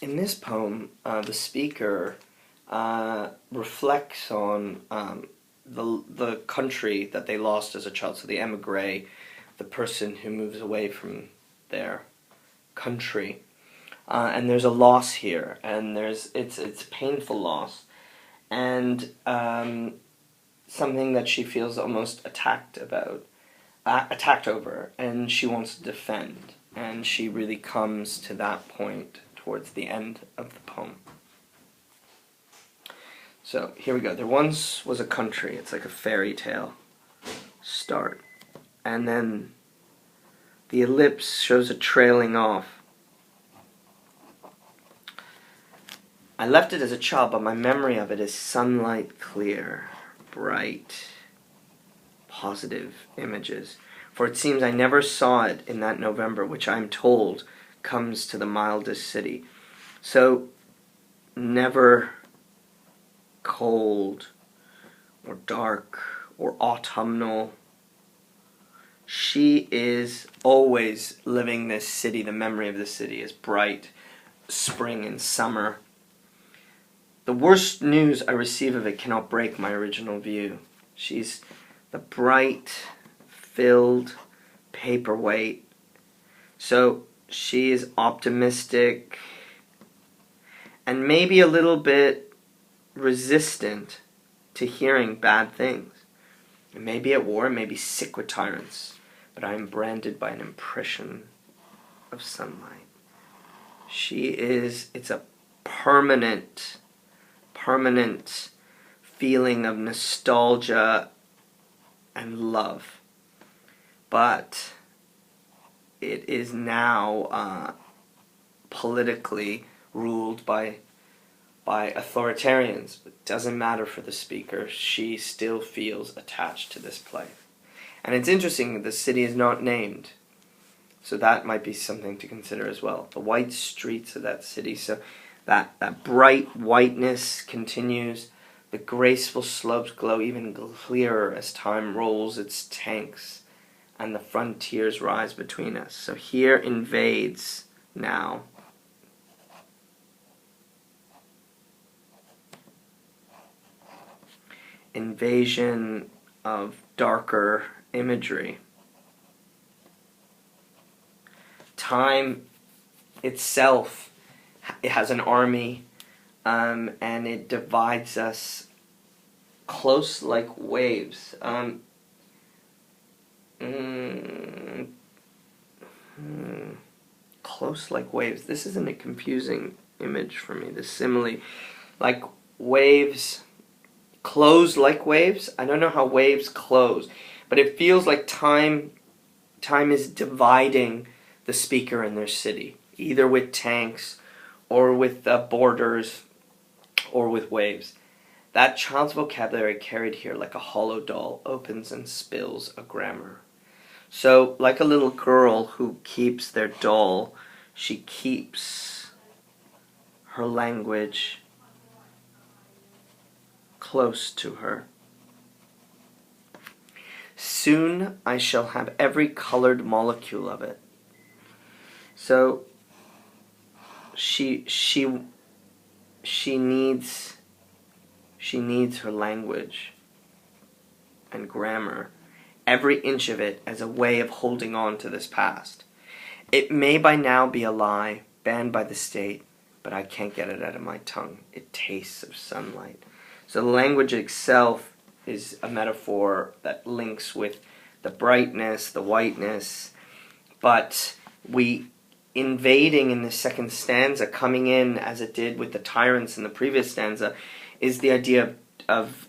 In this poem, the speaker reflects on the country that they lost as a child. So the Emigree, the person who moves away from their country, and there's a loss here, and it's a painful loss, and something that she feels almost attacked over, and she wants to defend, and she really comes to that point towards the end of the poem. So here we go. There once was a country. It's like a fairy tale start, and then the ellipse shows a trailing off. I left it as a child, but my memory of it is sunlight clear, bright, positive images. For it seems I never saw it in that November, which I'm told comes to the mildest city. So, never cold, or dark, or autumnal. She is always living this city. The memory of the city is bright, spring and summer. The worst news I receive of it cannot break my original view. She's the bright, filled paperweight. So she is optimistic and maybe a little bit resistant to hearing bad things. It may be at war, it may be sick with tyrants, but I am branded by an impression of sunlight. It's a permanent feeling of nostalgia and love. But it is now politically ruled by authoritarians. It doesn't matter for the speaker. She still feels attached to this place. And it's interesting that the city is not named. So that might be something to consider as well. The white streets of that city. So that bright whiteness continues. The graceful slopes glow even clearer as time rolls its tanks and the frontiers rise between us. So here invades now invasion of darker imagery. Time itself, it has an army, and it divides us close like waves. Close like waves. This isn't a confusing image for me, this simile. Like waves, close like waves. I don't know how waves close, but it feels like time is dividing the speaker and their city, either with tanks or with borders or with waves. That child's vocabulary carried here like a hollow doll opens and spills a grammar. So, like a little girl who keeps their doll, she keeps her language close to her. Soon I shall have every colored molecule of it. So she needs her language and grammar, every inch of it, as a way of holding on to this past. It may by now be a lie, banned by the state, but I can't get it out of my tongue. It tastes of sunlight. So the language itself is a metaphor that links with the brightness, the whiteness, but we invading in the second stanza, coming in as it did with the tyrants in the previous stanza, is the idea of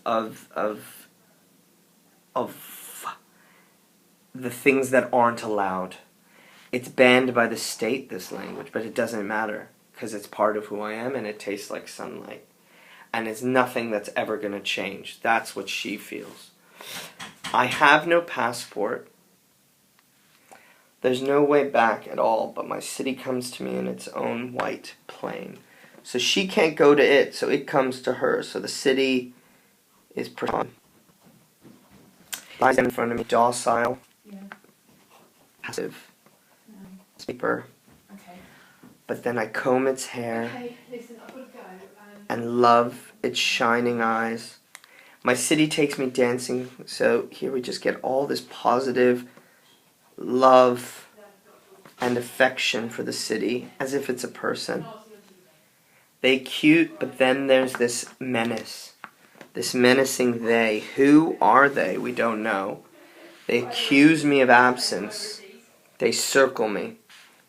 the things that aren't allowed. It's banned by the state, this language, but it doesn't matter because it's part of who I am and it tastes like sunlight. And it's nothing that's ever going to change. That's what she feels. I have no passport. There's no way back at all, but my city comes to me in its own white plane. So she can't go to it, so it comes to her. So the city is lies in front of me, docile, passive, paper. Okay. but then I comb its hair Okay, listen, I've got to go. and love its shining eyes. My city takes me dancing, so here we just get all this positive love and affection for the city, as if it's a person. They cute, but then there's this menace. This menacing they. Who are they? We don't know. They accuse me of absence. They circle me.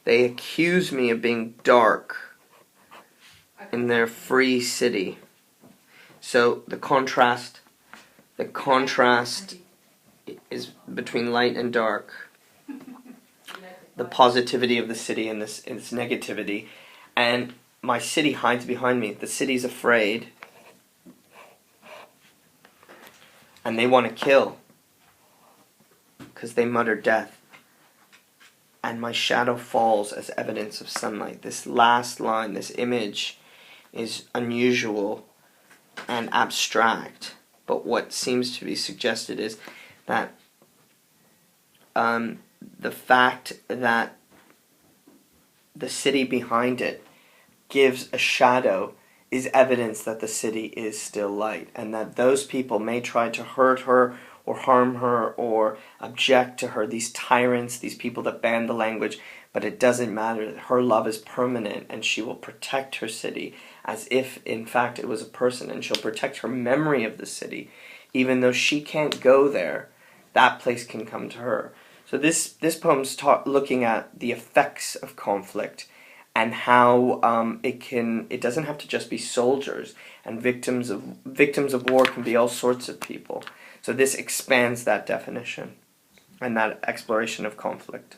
They accuse me of being dark in their free city. So the contrast is between light and dark. The positivity of the city and its negativity. And my city hides behind me. The city's afraid. And they want to kill. Because they mutter death. And my shadow falls as evidence of sunlight. This last line, this image, is unusual and abstract. But what seems to be suggested is that the fact that the city behind it gives a shadow is evidence that the city is still light, and that those people may try to hurt her or harm her or object to her, these tyrants, these people that ban the language, but it doesn't matter. Her love is permanent, and she will protect her city as if, in fact, it was a person, and she'll protect her memory of the city. Even though she can't go there, that place can come to her. So this poem's looking at the effects of conflict and how it doesn't have to just be soldiers, and victims of war can be all sorts of people. So this expands that definition and that exploration of conflict.